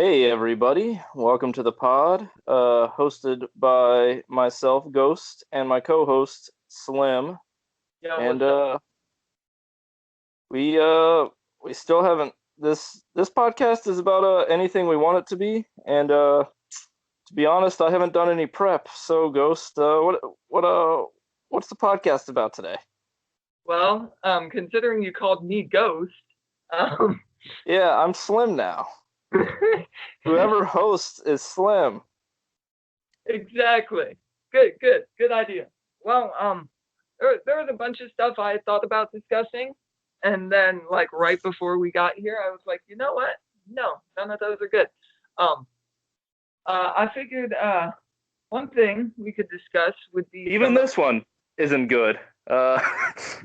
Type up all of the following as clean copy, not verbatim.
Hey everybody, welcome to the pod, hosted by myself, Ghost, and my co-host, Slim. Yo, And what's up? we still haven't this podcast is about anything we want it to be. And to be honest, I haven't done any prep. So Ghost, what's the podcast about today? Well, considering you called me Ghost, um, Yeah, I'm Slim now. Whoever hosts is Slim. exactly. Good idea. Well, there was a bunch of stuff I had thought about discussing, and then like right before we got here, I was like, you know what? No, none of those are good. Um, I figured one thing we could discuss would be Even some of this one isn't good. Uh,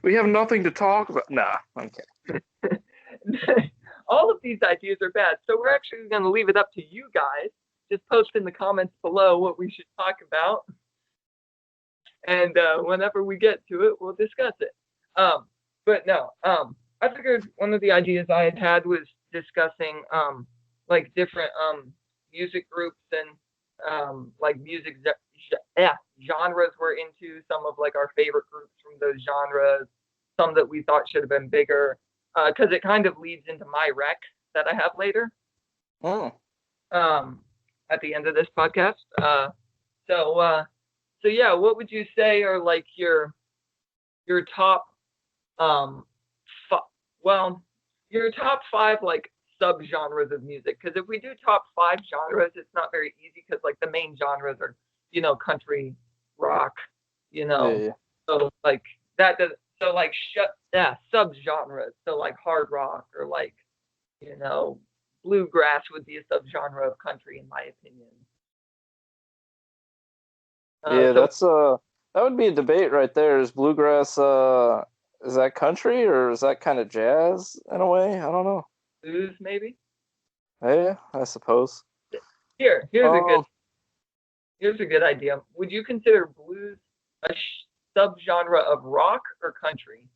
we have nothing to talk about. Nah, I'm kidding. all of these ideas are bad. So we're actually going to leave it up to you guys. Just post in the comments below what we should talk about, and whenever we get to it, we'll discuss it. But no, I figured one of the ideas I had was discussing like different music groups and like music genres we're into. Some of like our favorite groups from those genres. Some that we thought should have been bigger, because it kind of leads into my rec that I have later. Oh. Um, at the end of this podcast. So so yeah, what would you say are like your top um f- well your top five like subgenres of music? Because if we do top five genres, it's not very easy because like the main genres are country, rock, you know, Yeah. so like that does so like yeah, subgenres, so like hard rock or like you know bluegrass would be a subgenre of country in my opinion. Yeah, So that would be a debate right there. Is bluegrass is that country or is that kind of jazz in a way? I don't know. blues maybe. Yeah, I suppose. Here's a good Um, idea. Would you consider blues a subgenre of rock or country?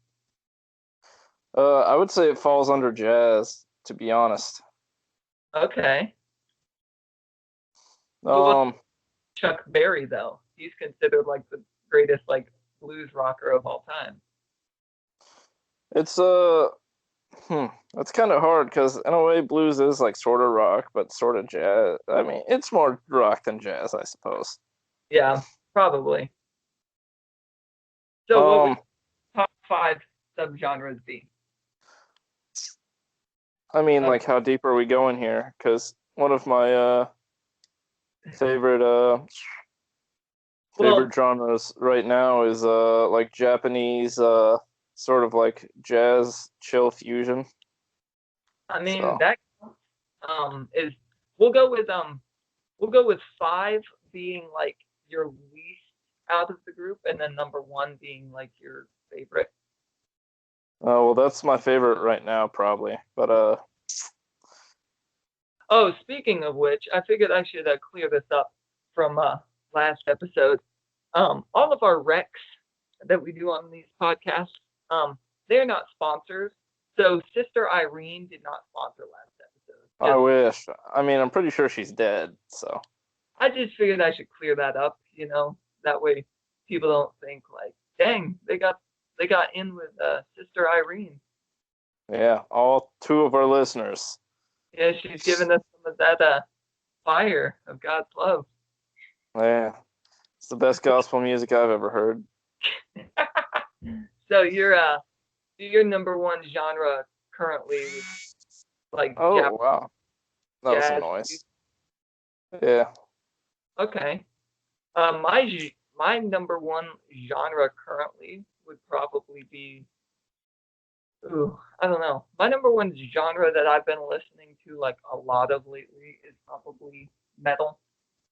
I would say it falls under jazz, to be honest. Okay. Well, what Um, Chuck Berry though? He's considered like the greatest like blues rocker of all time. it's it's kind of hard because in a way blues is like sort of rock, but sort of jazz. I mean, it's more rock than jazz, I suppose. Yeah, probably. So what would Um, top five subgenres be? I mean, Uh, like, how deep are we going here? Because one of my favorite well, favorite genres right now is like Japanese sort of like jazz chill fusion. I mean So that is we'll go with we'll go with five being like your least out of the group, and then number one being like your favorite. well, that's my favorite right now probably. But Oh, speaking of which, I figured I should clear this up from last episode. All of our recs that we do on these podcasts, they're not sponsors. So Sister Irene did not sponsor last episode. I wish. I mean, I'm pretty sure she's dead. So I just figured I should clear that up. That way people don't think like, dang, they got in with Sister Irene. yeah, all two of our listeners. Yeah, she's giving us some of that fire of God's love. Yeah, it's the best gospel music I've ever heard. So your number one genre currently was like Oh wow, that was some jazz. noise. Yeah. Okay. My number one genre currently would probably be, ooh, I don't know. My number one genre that I've been listening to like a lot of lately is probably metal.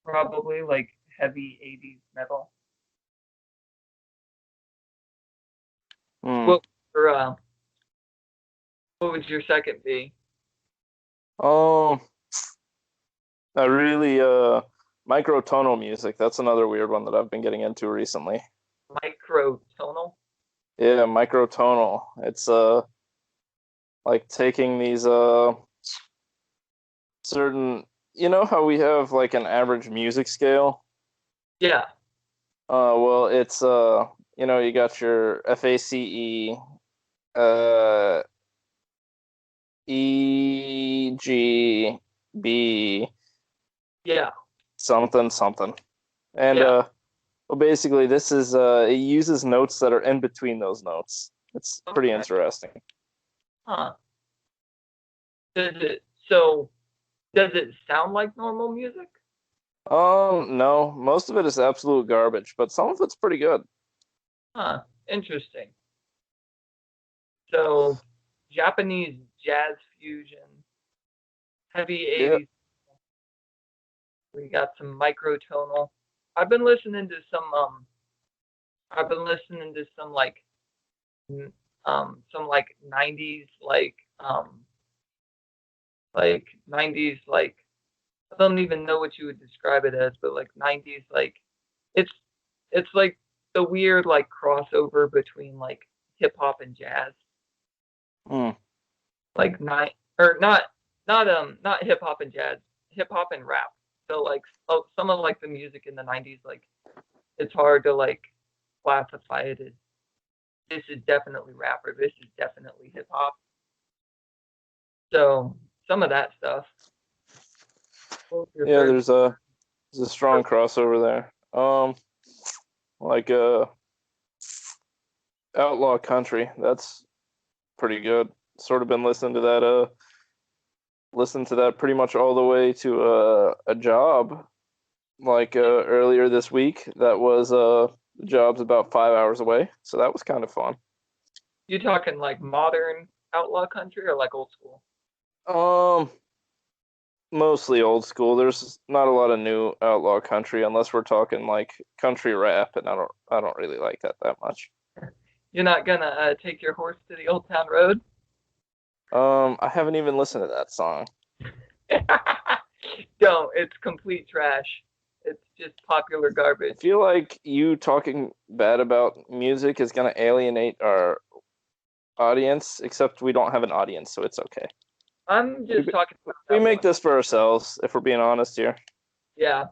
Probably like heavy 80s metal. Hmm. What or what would your second be? Um, I really microtonal music. That's another weird one that I've been getting into recently. Microtonal? Yeah, microtonal. It's like taking these certain you know how we have like an average music scale? Yeah. Well, it's you got your FACE, uh, E, G, B, Yeah. something, something. And Yeah. well, basically, this is it uses notes that are in between those notes. It's pretty Okay. interesting. Huh. So does it sound like normal music? No, most of it is absolute garbage, but some of it's pretty good. Huh. Interesting. So Japanese jazz fusion, heavy Yeah. 80s. We got some microtonal. I've been listening to I've been listening to some like 90s like 90s like I don't even know what you would describe it as, but like 90s like it's it's like the weird like crossover between like hip hop and jazz. Mm. Like not or not hip hop and jazz, hip hop and rap. So like some of like the music in the 90s like it's hard to like classify it as this is definitely rap or this is definitely hip hop. So some of that stuff. Yeah, there's a strong crossover there. Like Outlaw Country, that's pretty good. Sort of been listening to that pretty much all the way to a job like earlier this week. That was the job's about 5 hours away, so that was kind of fun. You talking like modern outlaw country or like old school? Um, Mostly old school. There's not a lot of new outlaw country unless we're talking like country rap, and I don't really like that much. You're not gonna take your horse to the old town road? I haven't even listened to that song. Don't. It's complete trash. It's just popular I garbage. feel like you talking bad about music is gonna alienate our audience, except we don't have an audience, so it's okay. I'm We just talking about we that make one. this for ourselves, if we're being honest here. Yeah.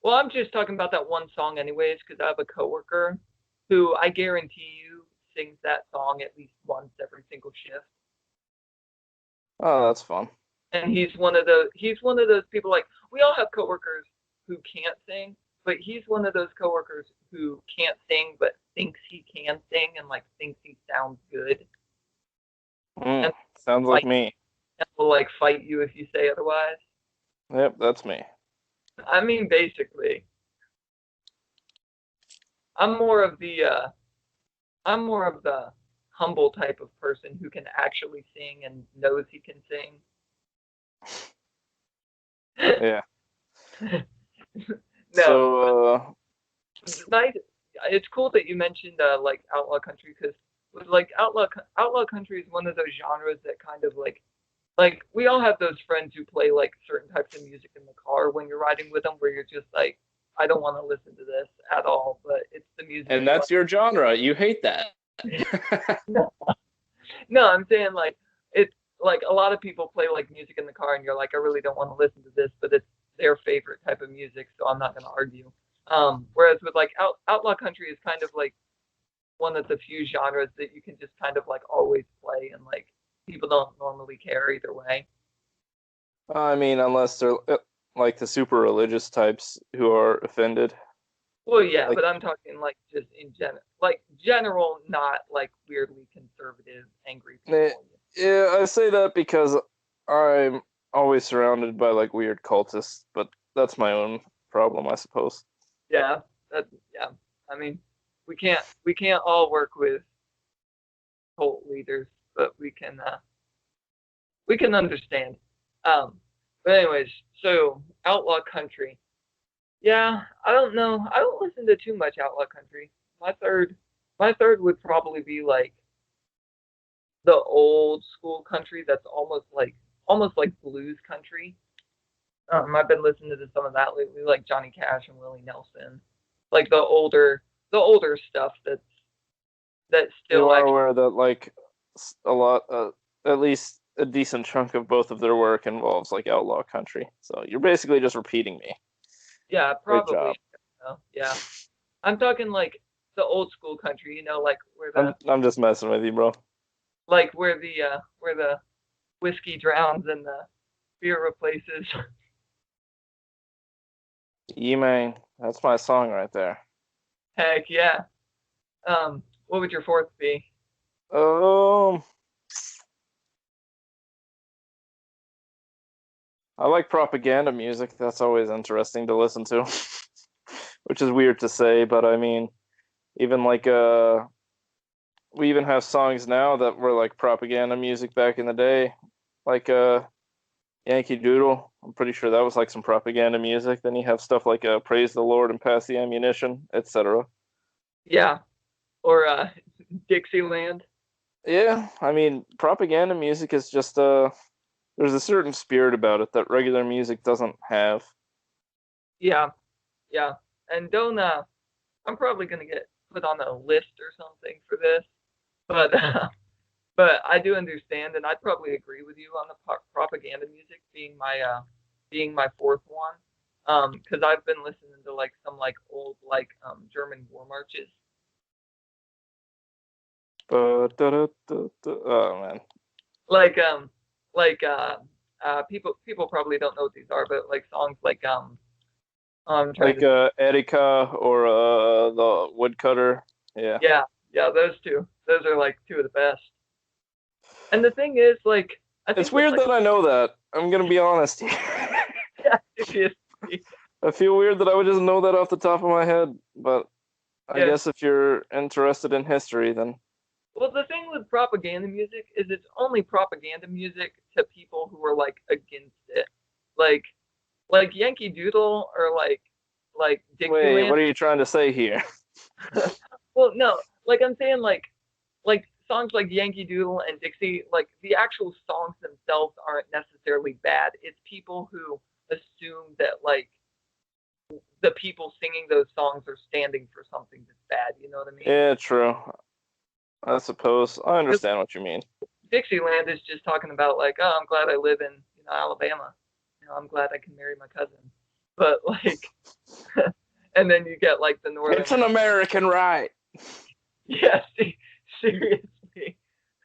Well, I'm just talking about that one song anyways, because I have a coworker who I guarantee you sings that song at least once every single shift. Oh, that's fun. And he's one of those people like we all have coworkers who can't sing, but he's one of those coworkers who can't sing but thinks he can sing and like thinks he sounds good Mm, and sounds like fight me. and will like fight you if you say otherwise. Yep, that's me. I mean basically. I'm more of the uh I'm more of the humble type of person who can actually sing and knows he can sing. Yeah. No, but So, it's nice. It's cool that you mentioned like outlaw country because like outlaw country is one of those genres that kind of like we all have those friends who play like certain types of music in the car when you're riding with them where you're just like I don't want to listen to this at all, but it's the music and you like. that's your genre. You hate that. No, no, I'm saying like it's like a lot of people play like music in the car and you're like I really don't want to listen to this, but it's their favorite type of music, so I'm not going to argue. Whereas with like outlaw country is kind of like one of the few genres that you can just kind of like always play and like people don't normally care either way. I mean, unless they're like the super religious types who are offended. Well, yeah, Like, but I'm talking like just in general, like general, not like weirdly conservative, angry people. yeah, I say that because I'm always surrounded by like weird cultists, but that's my own problem, I suppose. Yeah, that yeah. I mean, we can't all work with cult leaders, but we can understand. Um, but anyways, so outlaw country. Yeah, I don't know. I don't listen to too much outlaw country. My third, my third would probably be like the old school country that's almost like blues country. I've been listening to some of that lately, like Johnny Cash and Willie Nelson, like the older stuff that's You still are actually aware that like a lot, at least a decent chunk of both of their work involves like Outlaw Country. So you're basically just repeating me. Yeah, Great probably. job. Yeah. I'm talking like the old school country, like where I'm just messing with you, bro. where the whiskey drowns and the beer replaces. Man, that's my song right there. Heck yeah. What would your fourth be? Um, I like propaganda music. That's always interesting to listen to, which is weird to say, but I mean, even like we even have songs now that were like propaganda music back in the day, like Yankee Doodle. I'm pretty sure that was like some propaganda music. Then you have stuff like Praise the Lord and Pass the Ammunition, etc. Yeah. Or Dixieland. Yeah, I mean, propaganda music is just there's a certain spirit about it that regular music doesn't have. Yeah. Yeah. And don't I'm probably gonna get put on a list or something for this, but but I do understand, and I'd probably agree with you on the propaganda music being my fourth one, because I've been listening to like some like old like German war marches. Oh man, Like people probably don't know what these are, but like songs like I'm trying like to think. Erika or the Woodcutter. Yeah, Yeah, those two. Those are like two of the best. And the thing is, like, I it's think with weird like that I know that. I'm gonna be honest here. yeah, seriously. I feel weird that I would just know that off the top of my head, but I Yeah. guess if you're interested in history, then Well, the thing with propaganda music is it's only propaganda music to people who are like against it. Like Yankee Doodle or like wait, Dixieland. what are you trying to say here? Well, no, like I'm saying like songs like Yankee Doodle and Dixie, like the actual songs themselves aren't necessarily bad. It's people who assume that like the people singing those songs are standing for something that's bad. You know what I mean? Yeah, true. I suppose I Because understand what you mean. Dixieland is just talking about like, oh, I'm glad I live in Alabama. I'm glad I can marry my cousin. But like, and then you get like the It's an northern, American right. yeah, seriously,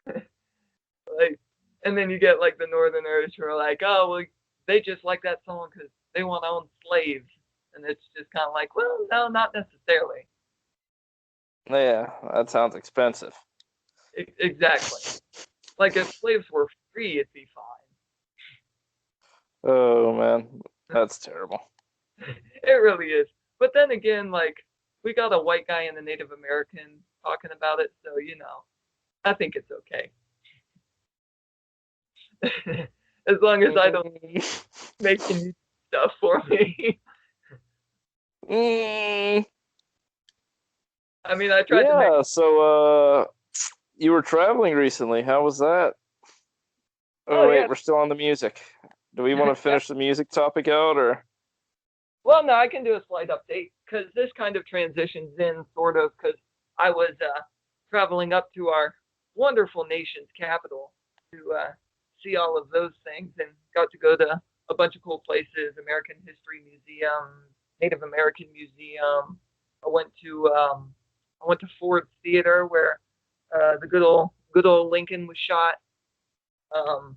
like, and then you get like the northerners who are like, oh, well, they just like that song because they want to own slaves, and it's just kind of like, well, no, not necessarily. Yeah, that sounds expensive. Exactly. Like if slaves were free, it'd be Oh man, fine. that's terrible. It really is. But then again, like we got a white guy and a Native American talking about it, so I think it's okay. As long as I don't make any stuff for me. Mm, I mean, I tried to make. yeah, so you were traveling recently. How was that? Oh Oh wait, yeah, we're still on the music. Do we want to yeah. finish the music topic out or? Well, no, I can do a slight update because this kind of transitions in sort of because I was traveling up to our wonderful nation's capital to see all of those things and got to go to a bunch of cool places: American History Museum, Native American Museum. I went to Ford Theater where the good old Lincoln was shot. Um,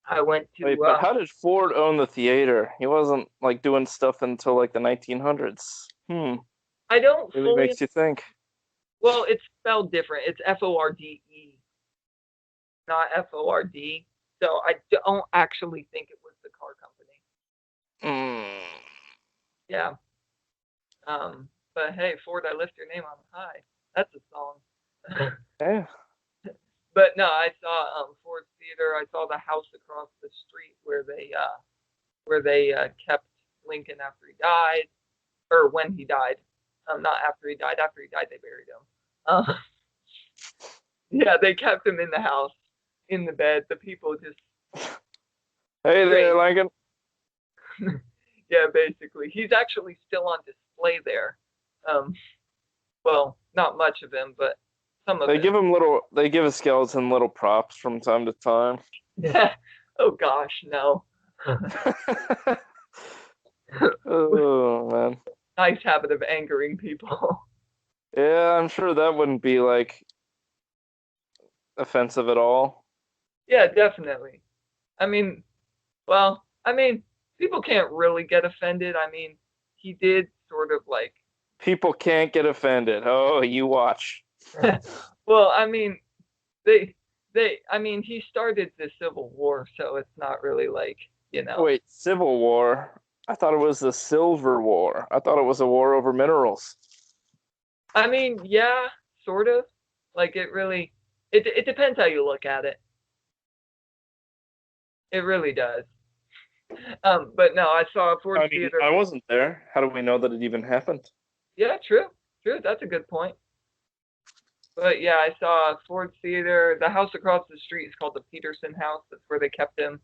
I went Wait, to but how did Ford own the theater? He wasn't like doing stuff until like the 1900s. I don't Really fully makes you think. well, it's spelled different. It's Forde, not Ford. So I don't actually think it was the car company. Mm. Yeah. But hey, Ford, I lift your name on high. That's a song. Yeah. But no, I saw Ford Theater. I saw the house across the street where they kept Lincoln after he died, or when he died. Not after he died. After he died, they buried him. Yeah, they kept him in the house, in the bed. The people just Hey there, strange. Lincoln. Yeah, basically, he's actually still on display there. Um, well, not much of him, but some of They him. give him little. They give a skeleton little props from time to time. Yeah. Oh gosh, no. Oh man. Nice habit of angering people. Yeah, I'm sure that wouldn't be like offensive at all. Yeah, definitely. I mean, well, I mean, people can't really get offended. I mean, he did sort of like, People can't get offended. Oh, you watch. well, I mean, they, I mean, he started the Civil War, so it's not really like, you know. Wait, Civil War? I thought it was the Silver War. I thought it was a war over minerals. I mean, yeah, sort of. Like it really, it depends how you look at it. It really does. But no, I saw Ford's I mean, Theater. I wasn't there. How do we know that it even happened? Yeah, true, true. That's a good point. But yeah, I saw Ford's Theater. The house across the street is called the Peterson House. That's where they kept him.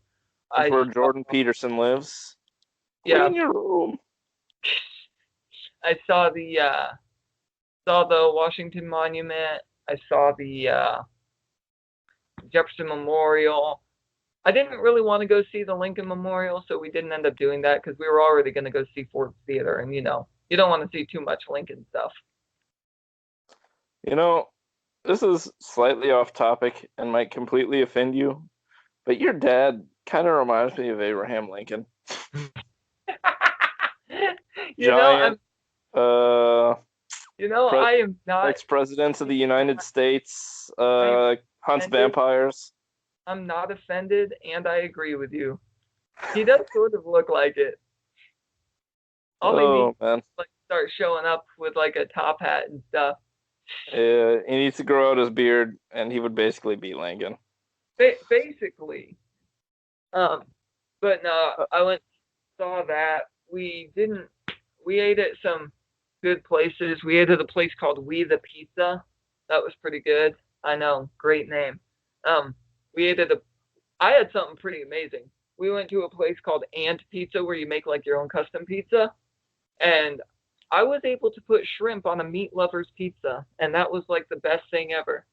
That's I where saw, Jordan Peterson lives. yeah, Clean your room. I saw the Washington Monument. I saw the Jefferson Memorial. I didn't really want to go see the Lincoln Memorial, so we didn't end up doing that because we were already going to go see Ford's Theater, and you don't want to see too much Lincoln stuff. You know, this is slightly off topic and might completely offend you, but your dad kind of reminds me of Abraham Lincoln. you know, I'm. Giant, uh, I am not. ex-presidents of the United States, I am hunts offended. vampires. I'm not offended, and I agree with you. He does sort of look like it. All he needs Oh man, like start showing up with like a top hat and stuff. he needs to grow out his beard, and he would basically be Lincoln. Basically, um, but no, Uh, I went saw that. We didn't. We ate at some good places. We ate at a place called We the Pizza. That was pretty good. I know, great name. We ate at a. I had something pretty amazing. We went to a place called Ant Pizza where you make like your own custom pizza, and I was able to put shrimp on a meat lover's pizza, and that was like the best thing ever.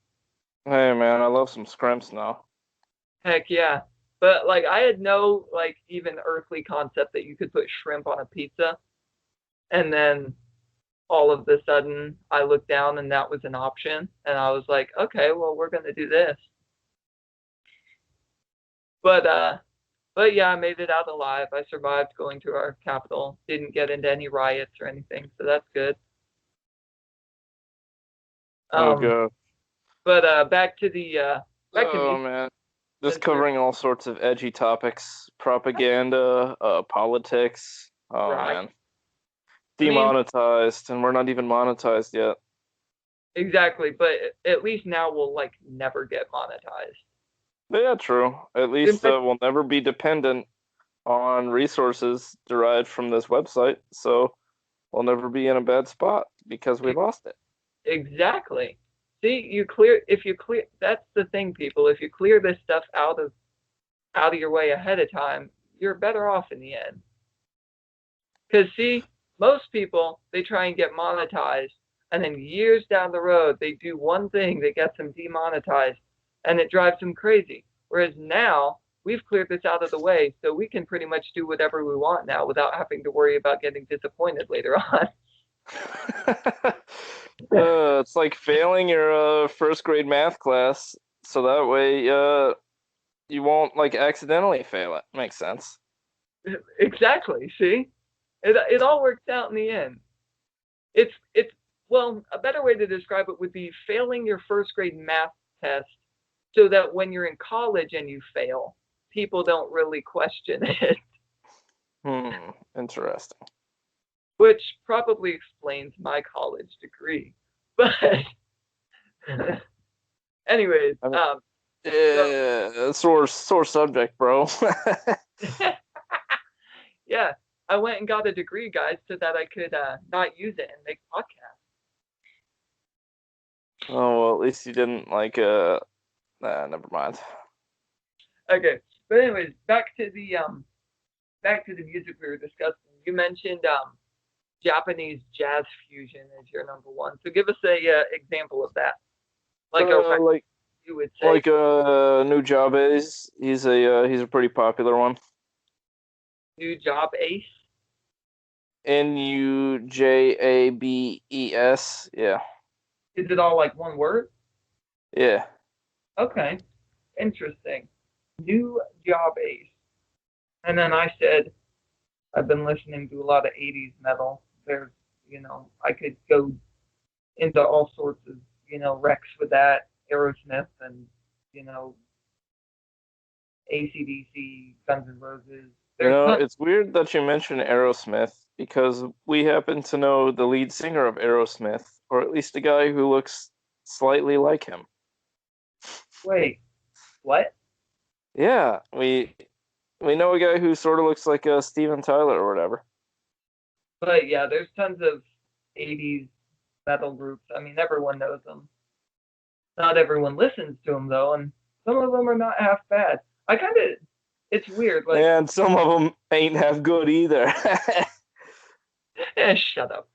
hey man, I love some scrimps now. Heck yeah. But like I had no like even earthly concept that you could put shrimp on a pizza. And then all of a sudden I looked down and that was an option. And I was like, okay, well we're gonna do this. But but yeah, I made it out alive. I survived going to our capital. Didn't get into any riots or anything, so that's good. Oh Um god. but back to the back to Oh music man. Just since we're covering all sorts of edgy topics, propaganda, politics. Oh right. man. I mean, Demonetized, and we're not even monetized yet. exactly, but at least now we'll like never get monetized. But yeah, true. At It least might- we'll never be dependent on resources derived from this website, so we'll never be in a bad spot because we lost it. Exactly. See, if you clear that's the thing, people. If you clear this stuff out of your way ahead of time, you're better off in the end. Because see, most people they try and get monetized, and then years down the road they do one thing that gets them demonetized, and it drives them crazy. Whereas now we've cleared this out of the way, so we can pretty much do whatever we want now without having to worry about getting disappointed later on. It's like failing your first grade math class, so that way you won't like accidentally fail it. Makes sense. Exactly. See, it all works out in the end. It's well, a better way to describe it would be failing your first grade math test so that when you're in college and you fail, people don't really question it, Interesting. which probably explains my college degree. But anyways, I mean, so yeah, sore subject, bro. yeah, I went and got a degree, guys, so that I could not use it and make podcasts. Oh well, at least you didn't like never mind. Okay, but anyways, back to the music we were discussing. You mentioned Japanese jazz fusion as your number one. So give us a example of that. Like a Like you would say? Like Nujabes, he's a pretty popular one. Nujabes? Nujabes, yeah. Is it all like one word? Yeah. Okay, interesting. Nujabes. And then I said, I've been listening to a lot of 80s metal. There's, I could go into all sorts of, Rex with that, Aerosmith and, you know, AC/DC, Guns N' Roses. You There's know, tons. it's weird that you mentioned Aerosmith because we happen to know the lead singer of Aerosmith, or at least a guy who looks slightly like him. Wait, what? Yeah, we know a guy who sort of looks like Steven Tyler or whatever. But yeah, there's tons of 80s metal groups. I mean, everyone knows them. Not everyone listens to them though, and some of them are not half bad. It's weird. Like, And some of them ain't half good either. shut up.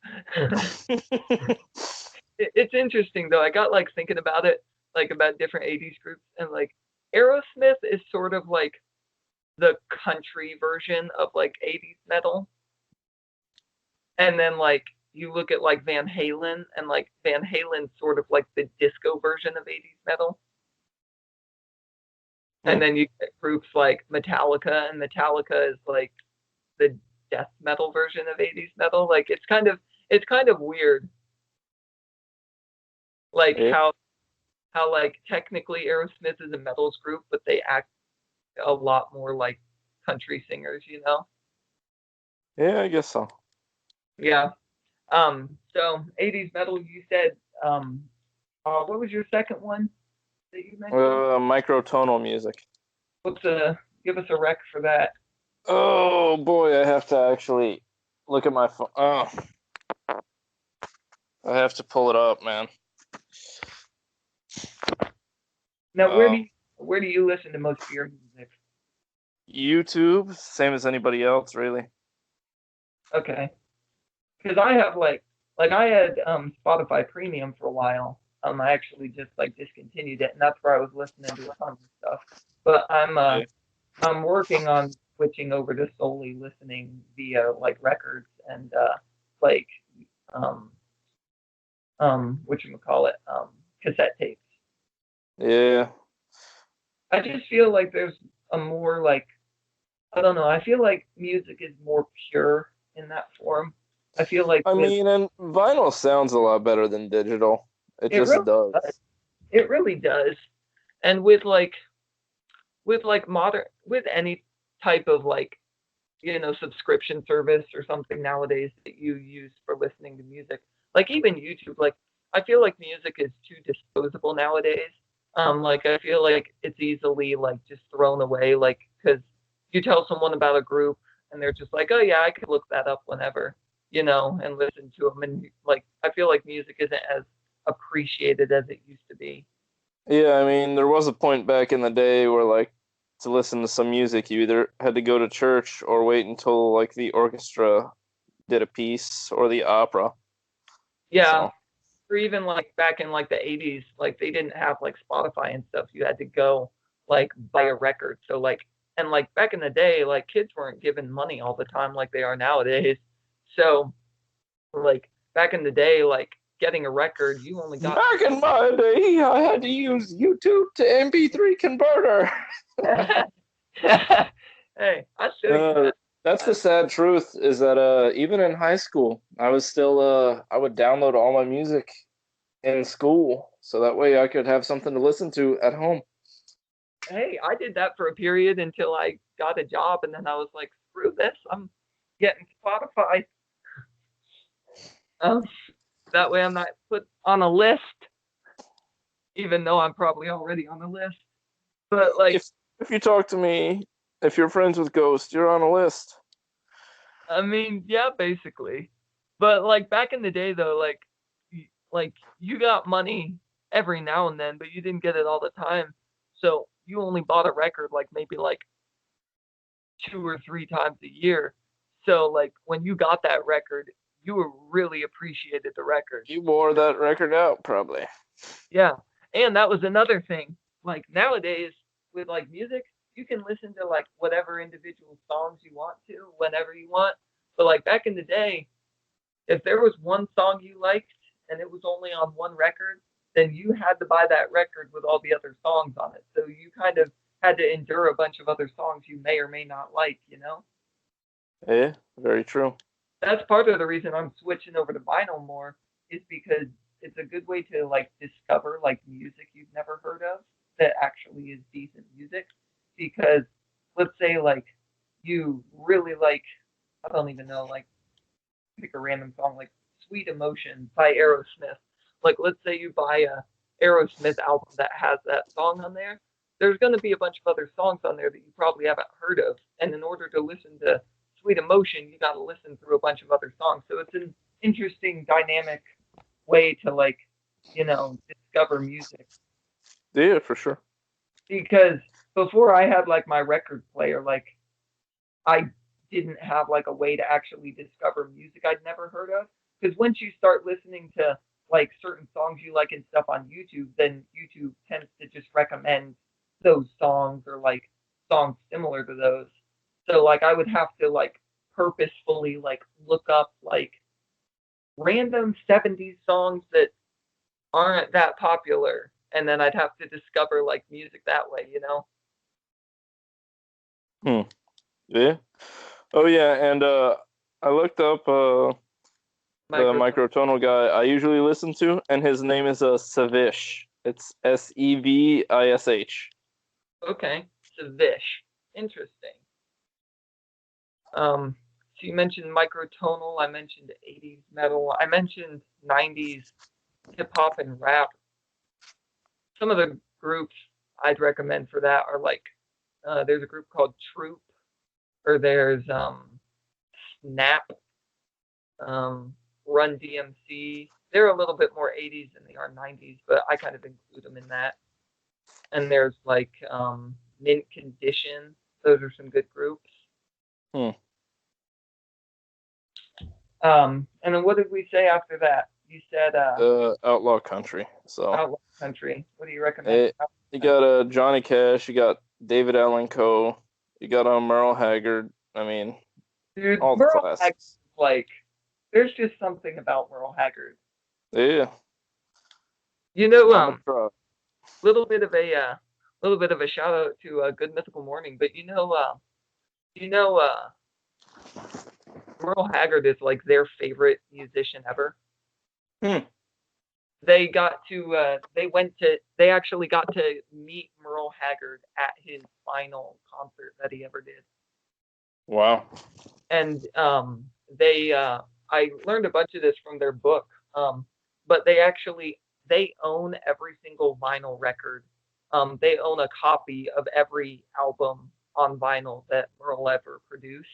It's interesting though. I got like thinking about it, like about different 80s groups, and like Aerosmith is sort of like the country version of like 80s metal. And then like you look at like Van Halen, and like Van Halen's sort of like the disco version of 80s metal. And then you get groups like Metallica, and Metallica is like the death metal version of 80s metal. Like it's kind of weird. Like Yeah. how like technically Aerosmith is a metals group, but they act a lot more like country singers, Yeah, I guess so. Yeah. So 80s metal, you said, what was your second one that you mentioned? Microtonal music. Give us a rec for that. Oh boy, I have to actually look at my phone. Oh, I have to pull it up, man. Now, where do you listen to most of your music? YouTube, same as anybody else, really. Okay. Because I have like I had Spotify Premium for a while. I actually just like discontinued it, and that's where I was listening to a ton of stuff. But I'm working on switching over to solely listening via like records and like whatchamacallit, cassette tapes. Yeah. I just feel like there's a more like, I don't know, I feel like music is more pure in that form. I feel like I mean, and vinyl sounds a lot better than digital. It just really does. It really does. And with like modern, with any type of like, subscription service or something nowadays that you use for listening to music, like even YouTube, like I feel like music is too disposable nowadays. Like I feel like it's easily like just thrown away, like because you tell someone about a group and they're just like, oh yeah, I could look that up whenever, and listen to them. And like I feel like music isn't as appreciated as it used to be. Yeah, I mean, there was a point back in the day where, like, to listen to some music, you either had to go to church or wait until, like, the orchestra did a piece or the opera. Yeah. So, Or even like back in like the 80s, like they didn't have like Spotify and stuff. You had to go like buy a record. So like, and like back in the day, like kids weren't given money all the time like they are nowadays. So like back in the day, like getting a record, you only got. back in my day, I had to use YouTube to MP3 converter. Hey, I should. That's the sad truth, is that even in high school, I was still I would download all my music in school, so that way I could have something to listen to at home. Hey, I did that for a period until I got a job, and then I was like, screw this, I'm getting Spotify. That way I'm not put on a list, even though I'm probably already on the list. But like, if you talk to me, if you're friends with Ghost, you're on a list. I mean, yeah, basically. But like back in the day, though, like you got money every now and then, but you didn't get it all the time. So you only bought a record like maybe like 2 or 3 times a year. So like when you got that record, you really appreciated the record. You wore that record out, probably. Yeah. And that was another thing. like nowadays with like music, you can listen to like whatever individual songs you want to whenever you want. But like back in the day, if there was one song you liked and it was only on one record, then you had to buy that record with all the other songs on it. So you kind of had to endure a bunch of other songs you may or may not like, you know? Yeah, very true. That's part of the reason I'm switching over to vinyl more, is because it's a good way to like discover like music you've never heard of that actually is decent music. Because let's say like you really like, I don't even know, like pick a random song like Sweet Emotion by Aerosmith. Like let's say you buy a Aerosmith album that has that song on there. There's going to be a bunch of other songs on there that you probably haven't heard of. And in order to listen to Sweet Emotion, you got to listen through a bunch of other songs. So it's an interesting dynamic way to like, you know, discover music. Yeah, for sure. Because before I had like my record player, like I didn't have like a way to actually discover music I'd never heard of. Because once you start listening to like certain songs you like and stuff on YouTube, then YouTube tends to just recommend those songs or like songs similar to those. So like I would have to like purposefully like look up like random 70s songs that aren't that popular, and then I'd have to discover like music that way, you know? Yeah. Oh yeah, and I looked up the Microtonal guy I usually listen to, and his name is Sevish. It's Sevish. Okay, Sevish. Interesting. So you mentioned Microtonal, I mentioned 80s metal, I mentioned 90s hip hop and rap. Some of the groups I'd recommend for that are like there's a group called Troop, or there's Snap, Run DMC. They're a little bit more 80s than they are 90s, but I kind of include them in that. And there's like Mint Condition. Those are some good groups. And then what did we say after that? You said Outlaw Country. So Outlaw Country. What do you recommend? You got Johnny Cash. You got David Allan Coe. You got Merle Haggard. I mean, dude, all the Merle classics. Haggard, like, there's just something about Merle Haggard. Yeah. You know, little bit of a shout out to Good Mythical Morning, but Merle Haggard is like their favorite musician ever. They actually got to meet Merle Haggard at his final concert that he ever did. Wow. And I learned a bunch of this from their book. But they own every single vinyl record. They own a copy of every album on vinyl that Merle ever produced.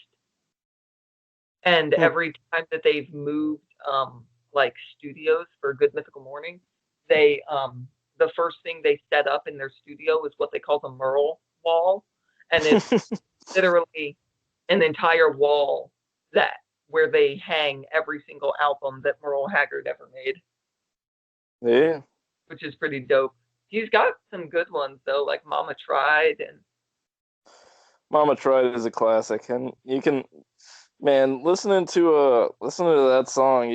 And every time that they've moved like studios for Good Mythical Morning, they the first thing they set up in their studio is what they call the Merle wall, and it's literally an entire wall where they hang every single album that Merle Haggard ever made. Yeah. Which is pretty dope. He's got some good ones though, like Mama Tried and Mama Tried is a classic, and you can, man, listening to that song,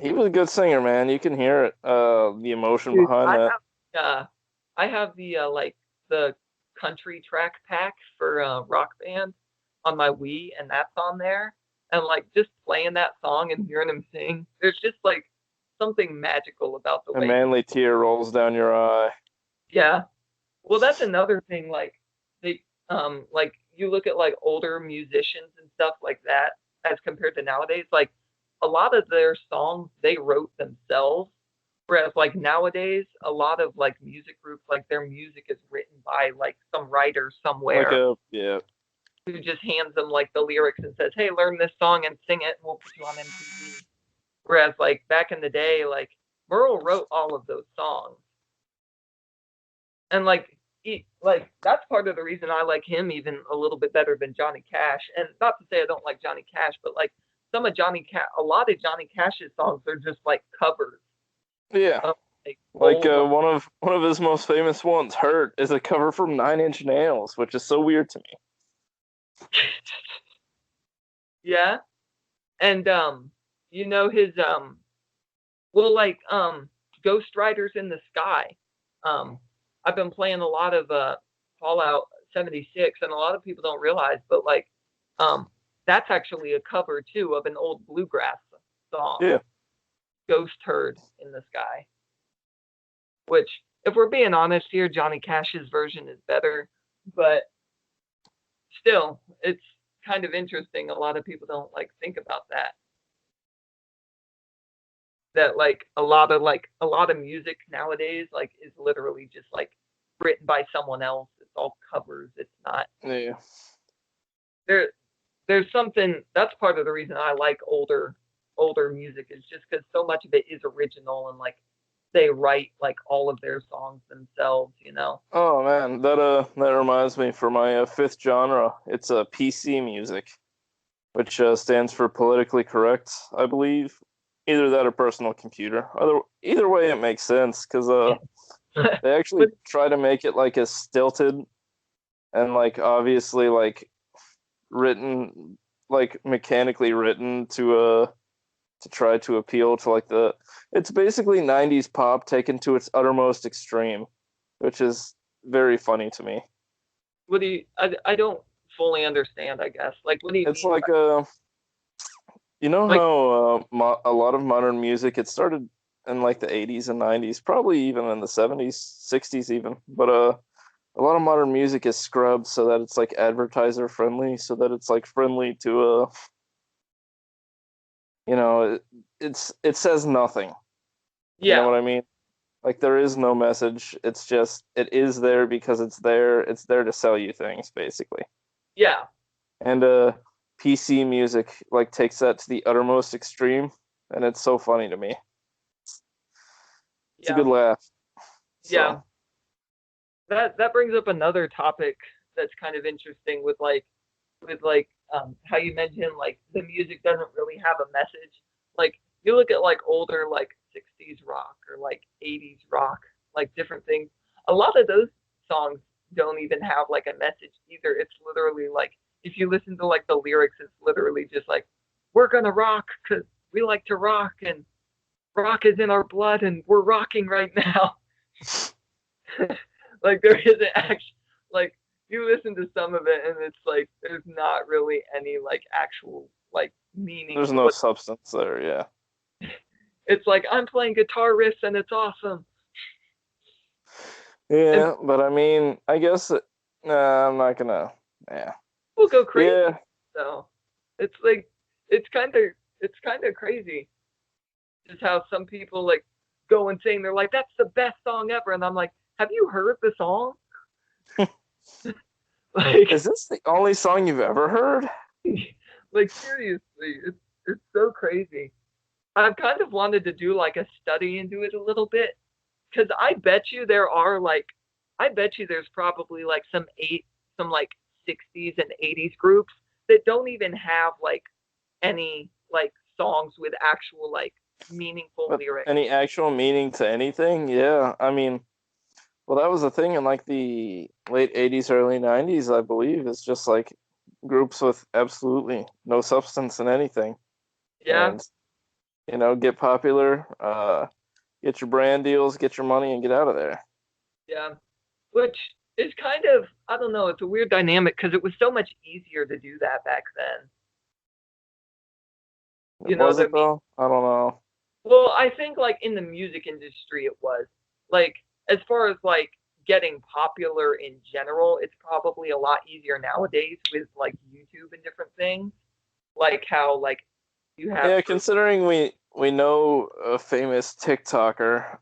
he was a good singer, man. You can hear it, the emotion behind that. I have the country track pack for Rock Band on my Wii, and that's on there. And like just playing that song and hearing him sing, there's just like something magical about the way. A manly tear rolls down your eye. Yeah. Well, that's another thing. Like like you look at like older musicians and stuff like that as compared to nowadays. Like a lot of their songs they wrote themselves, whereas like nowadays a lot of like music groups, like their music is written by like some writer somewhere. Who just hands them like the lyrics and says, "Hey, learn this song and sing it, and we'll put you on MTV." Whereas like back in the day, like Merle wrote all of those songs, and like that's part of the reason I like him even a little bit better than Johnny Cash. And not to say I don't like Johnny Cash, but like a lot of Johnny Cash's songs are just like covers. Yeah. Like old. one of his most famous ones, "Hurt," is a cover from Nine Inch Nails, which is so weird to me. Yeah, and his well, like Ghost Riders in the Sky. Um, I've been playing a lot of Fallout 76, and a lot of people don't realize, but like that's actually a cover too of an old bluegrass song, Yeah. Ghost Herd in the Sky. Which, if we're being honest here, Johnny Cash's version is better, but still, it's kind of interesting. A lot of people don't like think about that. That like a lot of music nowadays like is literally just like written by someone else. It's all covers. It's not Yeah. there. There's something that's part of the reason I like older music is just because so much of it is original and like they write like all of their songs themselves. Oh man, that reminds me for my fifth genre. It's PC music, which stands for politically correct, I believe. Either that or personal computer. Either way, it makes sense because they actually But try to make it like as stilted and like obviously like written, like mechanically written to try to appeal to like the. It's basically '90s pop taken to its uttermost extreme, which is very funny to me. what do you? I don't fully understand. I guess like what do you It's mean? like you know Like how a lot of modern music it started in like the 80s and 90s, probably even in the 70s, 60s even. But a lot of modern music is scrubbed so that it's like advertiser friendly, so that it's like friendly to it says nothing. You know yeah, what I mean? Like there is no message. It's just it is there because it's there. It's there to sell you things basically. yeah, And PC music like takes that to the uttermost extreme, and it's so funny to me. It's a yeah, good laugh. yeah. So That brings up another topic that's kind of interesting with how you mentioned like the music doesn't really have a message. Like you look at like older like 60s rock or like 80s rock, like different things. A lot of those songs don't even have like a message either. It's literally like if you listen to like the lyrics, it's literally just like we're gonna rock because we like to rock and rock is in our blood and we're rocking right now. Like there isn't actually like you listen to some of it and it's like there's not really any like actual like meaning there's to no what substance there. Yeah. it's like I'm playing guitar riffs and it's awesome. And Yeah, but I mean, I guess nah, I'm not gonna. Yeah. people go crazy. Yeah. So it's like it's kind of it's kind of crazy just how some people like go and sing they're like that's the best song ever and I'm like have you heard the song? Is Like this the only song you've ever heard? like seriously it's so crazy. I've kind of wanted to do like a study into it a little bit because I bet you there's probably like some like 60s and 80s groups that don't even have like any like songs with actual like meaningful But lyrics. any actual meaning to anything? Yeah. I mean, well, that was the thing in like the late '80s, early '90s, I believe. It's just like groups with absolutely no substance in anything, Yeah, and get popular, get your brand deals, get your money, and get out of there. yeah. Which is kind of I don't know, it's a weird dynamic because it was so much easier to do that back then. You know Was what I it mean? though? I don't know. Well, I think like in the music industry it was. Like as far as like getting popular in general, it's probably a lot easier nowadays with like YouTube and different things. Like how like you have Yeah, groups. considering we know a famous TikToker,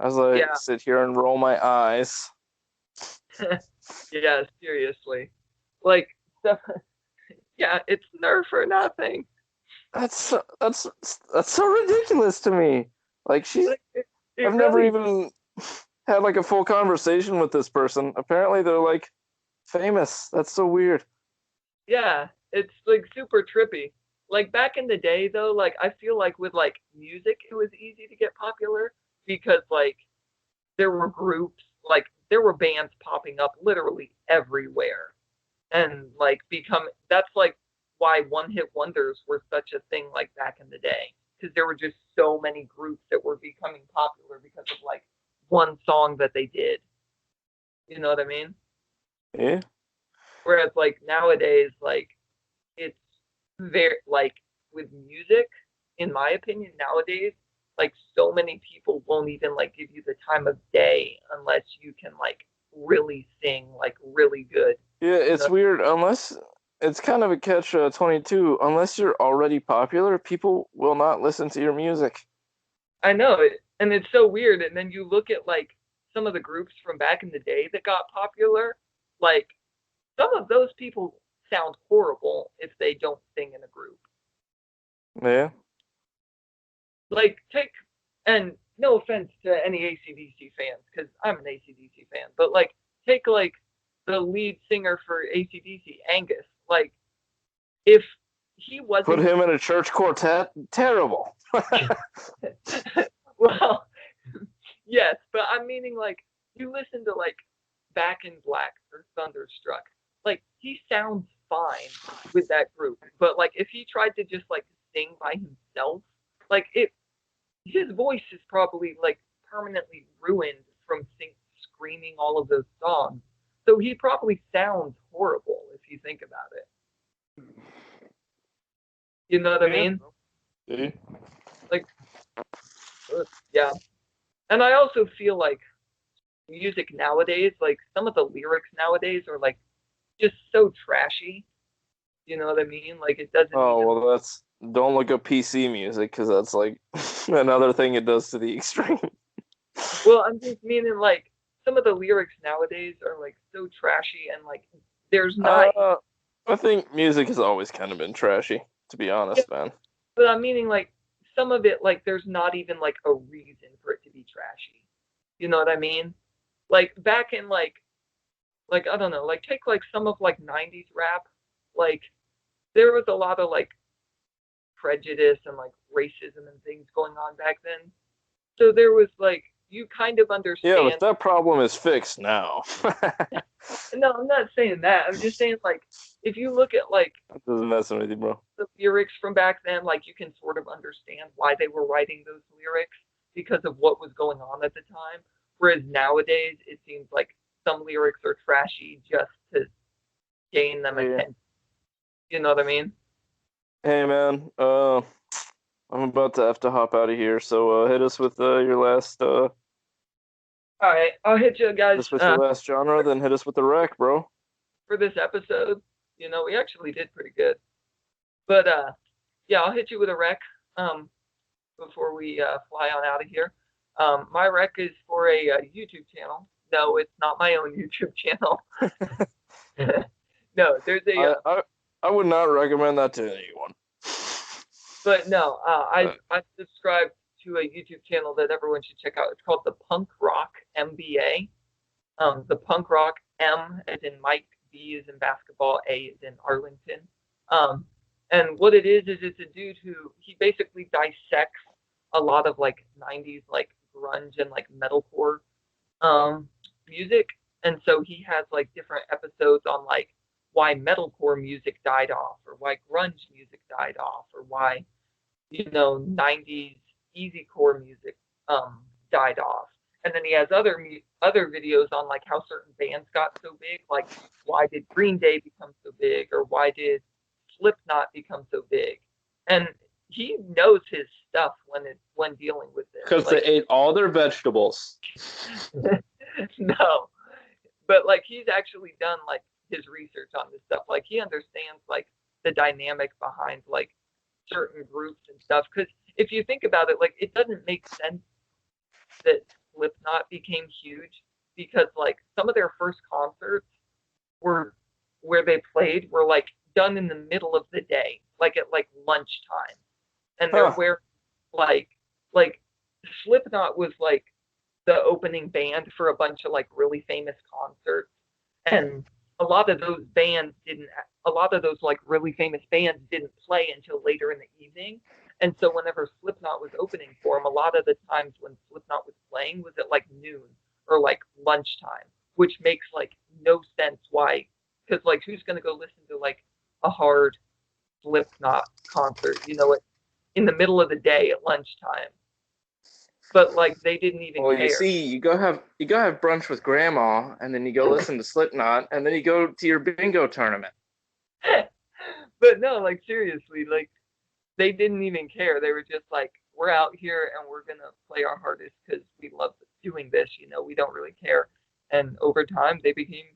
as I Yeah. sit here and roll my eyes. Yeah, seriously. Like stuff yeah, it's nerf or nothing. That's so ridiculous to me. Like Like it I've never really even had like a full conversation with this person. Apparently they're like famous. That's so weird. yeah, it's like super trippy. Like back in the day though, like I feel like with like music it was easy to get popular. because like there were groups, like there were bands popping up literally everywhere, and like that's like why one hit wonders were such a thing like back in the day, because there were just so many groups that were becoming popular because of like one song that they did. You know what I mean? Yeah. Whereas like nowadays, like it's very like with music, in my opinion, nowadays, like so many people won't even like give you the time of day unless you can like really sing like really good. Yeah, You it's know? weird. Unless it's kind of a catch 22. Unless you're already popular, people will not listen to your music. I know it, and it's so weird. And then you look at like some of the groups from back in the day that got popular, like some of those people sound horrible if they don't sing in a group. Yeah. Like take, and no offense to any AC/DC fans, because I'm an AC/DC fan, but like take like the lead singer for AC/DC, Angus. Like if he Put wasn't him in a church quartet? Terrible. well, yes, but I'm meaning like you listen to like Back in Black or Thunderstruck, like he sounds fine with that group, but like if he tried to just like sing by himself, like his voice is probably like permanently ruined from screaming all of those songs. So he probably sounds horrible if you think about it. You know what I Yeah. mean? See? Like, yeah. And I also feel like music nowadays, like some of the lyrics nowadays are like just so trashy. You know what I mean? Like it doesn't Oh, even. well, don't look up PC music because that's like another thing it does to the extreme. Well, I'm just meaning like some of the lyrics nowadays are like so trashy and like there's not. I think music has always kind of been trashy, to be Yeah, honest, man. but I'm meaning like some of it like there's not even like a reason for it to be trashy. You know what I mean? Like back in like I don't know, like take like some of like 90s rap, like there was a lot of like prejudice and like racism and things going on back then. So there was like you kind of Yeah, but understand. that problem is fixed now. No, I'm not saying that. I'm just saying like if you look at like That doesn't mess with you, bro. the lyrics from back then, like you can sort of understand why they were writing those lyrics because of what was going on at the time. Whereas nowadays, it seems like some lyrics are trashy just to gain them Yeah. attention. You know what I mean? Hey, man. I'm about to have to hop out of here, so hit us with your last All right, I'll hit you hit guys us with your last genre, then hit us with the wreck, bro. for this episode. You know, we actually did pretty good. But yeah, I'll hit you with a rec before we fly on out of here. My rec is for a YouTube channel. No, it's not my own YouTube channel. No, there's a. I would not recommend that to anyone. But no, I subscribe to a YouTube channel that everyone should check out. It's called the Punk Rock MBA. The Punk Rock, M as in Mike, B as in basketball, A as in Arlington. And what it is it's a dude who he basically dissects a lot of like 90s like grunge and like metalcore music. And so he has like different episodes on like why metalcore music died off or why grunge music died off or why 90s easy core music died off. And then he has other videos on like how certain bands got so big, like why did Green Day become so big or why did Slipknot become so big. And he knows his stuff when dealing with this. Because like, they ate all their vegetables. No, but like he's actually done like his research on this stuff. Like he understands like the dynamic behind like certain groups and stuff. Because if you think about it, like it doesn't make sense that Slipknot became huge because like some of their first concerts were where they played were like done in the middle of the day, like at like lunchtime, and they're where like Slipknot was like the opening band for a bunch of like really famous concerts, and a lot of those bands didn't. A lot of those like really famous bands didn't play until later in the evening, And so whenever Slipknot was opening for him, a lot of the times when Slipknot was playing was at like noon or like lunchtime, which makes like no sense why. Because like who's gonna go listen to like a hard Slipknot concert, in the middle of the day at lunchtime? But like they didn't even Well, care. you see, you go have brunch with grandma, and then you go listen to Slipknot, and then you go to your bingo tournament. But no, like seriously, like they didn't even care. They were just like, we're out here and we're gonna play our hardest because we love doing this. We don't really care. And over time, they became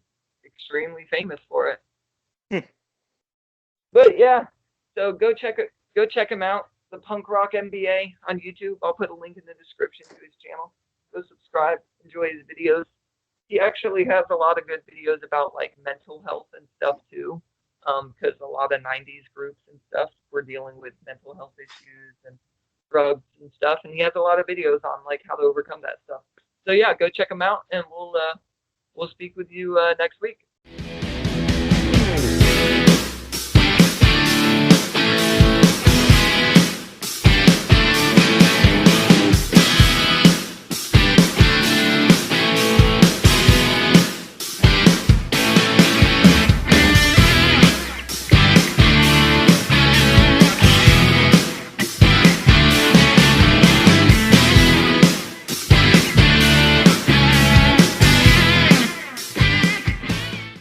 extremely famous for it. But yeah, so go check him out. The Punk Rock MBA on YouTube. I'll put a link in the description to his channel. Go subscribe. Enjoy his videos. He actually has a lot of good videos about like mental health and stuff too. Because a lot of 90s groups and stuff were dealing with mental health issues and drugs and stuff, and he has a lot of videos on like how to overcome that stuff. So yeah, go check him out, and we'll speak with you next week.